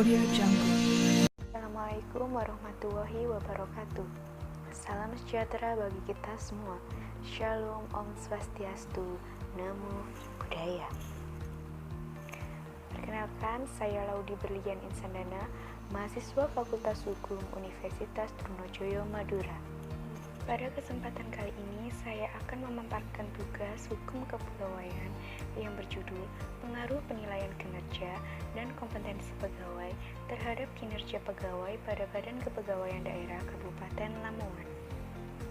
Audio Jungle. Assalamualaikum warahmatullahi wabarakatuh. Salam sejahtera bagi kita semua. Shalom, Om Swastiastu, Namo Buddhaya. Perkenalkan, saya Laudi Berlian Insandana, mahasiswa Fakultas Hukum Universitas Trunojoyo Madura. Pada kesempatan kali ini, saya akan memaparkan tugas hukum kepegawaian yang berjudul Pengaruh Penilaian Kinerja dan Kompetensi Pegawai terhadap Kinerja Pegawai pada Badan Kepegawaian Daerah Kabupaten Lamongan.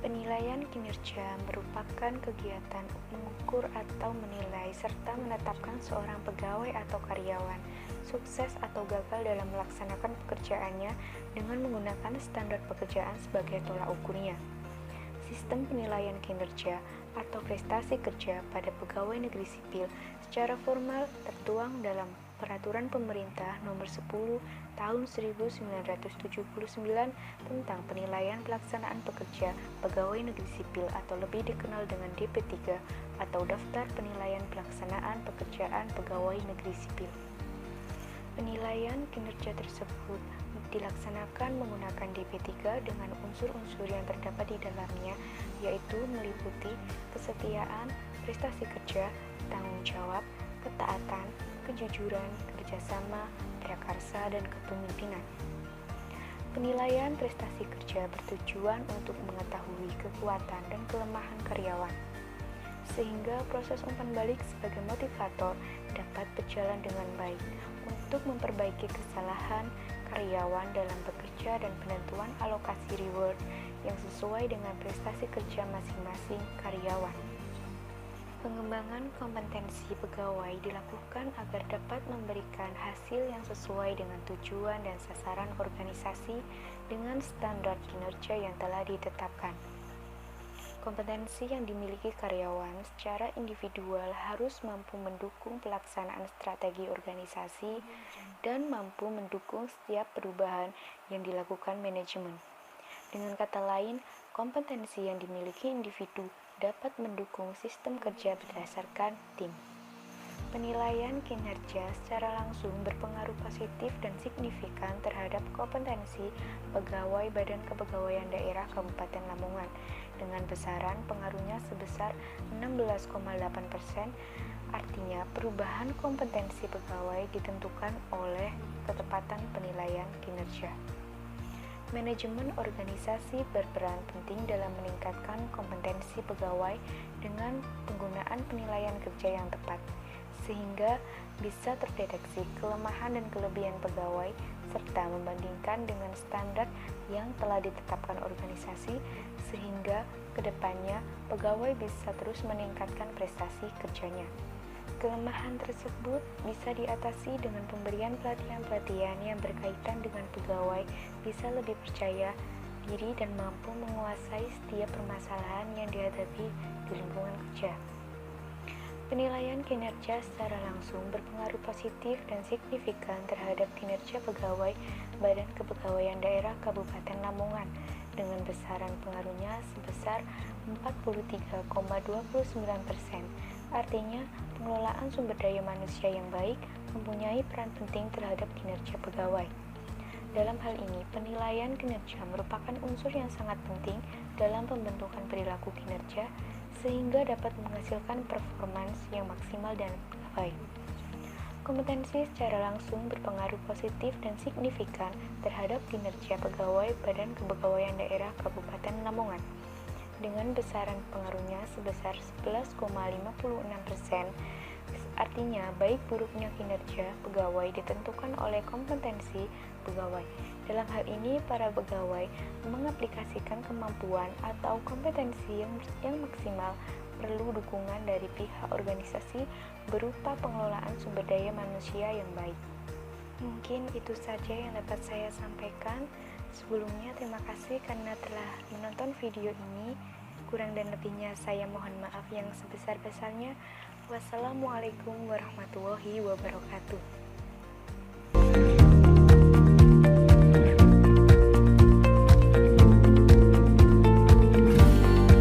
Penilaian kinerja merupakan kegiatan mengukur atau menilai serta menetapkan seorang pegawai atau karyawan sukses atau gagal dalam melaksanakan pekerjaannya dengan menggunakan standar pekerjaan sebagai tolak ukurnya. Sistem penilaian kinerja atau prestasi kerja pada pegawai negeri sipil secara formal tertuang dalam Peraturan Pemerintah Nomor 10 Tahun 1979 tentang penilaian pelaksanaan pekerja pegawai negeri sipil atau lebih dikenal dengan DP3 atau Daftar Penilaian Pelaksanaan Pekerjaan Pegawai Negeri Sipil. Penilaian kinerja tersebut dilaksanakan menggunakan DP3 dengan unsur-unsur yang terdapat di dalamnya, yaitu meliputi kesetiaan, prestasi kerja, tanggung jawab, ketaatan, kejujuran, kerjasama, prakarsa, dan kepemimpinan. Penilaian prestasi kerja bertujuan untuk mengetahui kekuatan dan kelemahan karyawan, sehingga proses umpan balik sebagai motivator dapat berjalan dengan baik untuk memperbaiki kesalahan karyawan dalam bekerja dan penentuan alokasi reward yang sesuai dengan prestasi kerja masing-masing karyawan. Pengembangan kompetensi pegawai dilakukan agar dapat memberikan hasil yang sesuai dengan tujuan dan sasaran organisasi dengan standar kinerja yang telah ditetapkan. Kompetensi yang dimiliki karyawan secara individual harus mampu mendukung pelaksanaan strategi organisasi dan mampu mendukung setiap perubahan yang dilakukan manajemen. Dengan kata lain, kompetensi yang dimiliki individu dapat mendukung sistem kerja berdasarkan tim. Penilaian kinerja secara langsung berpengaruh positif dan signifikan terhadap kompetensi pegawai Badan Kepegawaian Daerah Kabupaten Lamongan dengan besaran pengaruhnya sebesar 16,8%. Artinya, perubahan kompetensi pegawai ditentukan oleh ketepatan penilaian kinerja. Manajemen organisasi berperan penting dalam meningkatkan kompetensi pegawai dengan penggunaan penilaian kerja yang tepat, sehingga bisa terdeteksi kelemahan dan kelebihan pegawai serta membandingkan dengan standar yang telah ditetapkan organisasi, sehingga kedepannya pegawai bisa terus meningkatkan prestasi kerjanya. Kelemahan tersebut bisa diatasi dengan pemberian pelatihan-pelatihan yang berkaitan dengan pegawai bisa lebih percaya diri dan mampu menguasai setiap permasalahan yang dihadapi di lingkungan kerja. Penilaian kinerja secara langsung berpengaruh positif dan signifikan terhadap kinerja pegawai Badan Kepegawaian Daerah Kabupaten Lamongan dengan besaran pengaruhnya sebesar 43,29%. Artinya, pengelolaan sumber daya manusia yang baik mempunyai peran penting terhadap kinerja pegawai. Dalam hal ini, penilaian kinerja merupakan unsur yang sangat penting dalam pembentukan perilaku kinerja sehingga dapat menghasilkan performance yang maksimal dan baik. Kompetensi secara langsung berpengaruh positif dan signifikan terhadap kinerja pegawai Badan Kepegawaian Daerah Kabupaten Lamongan dengan besaran pengaruhnya sebesar 11,56%. Artinya, baik buruknya kinerja pegawai ditentukan oleh kompetensi pegawai. Dalam hal ini, para pegawai mengaplikasikan kemampuan atau kompetensi yang maksimal perlu dukungan dari pihak organisasi berupa pengelolaan sumber daya manusia yang baik. Mungkin itu saja yang dapat saya sampaikan. Sebelumnya, terima kasih karena telah menonton video ini. Kurang dan lebihnya saya mohon maaf yang sebesar-besarnya. Wassalamualaikum warahmatullahi wabarakatuh.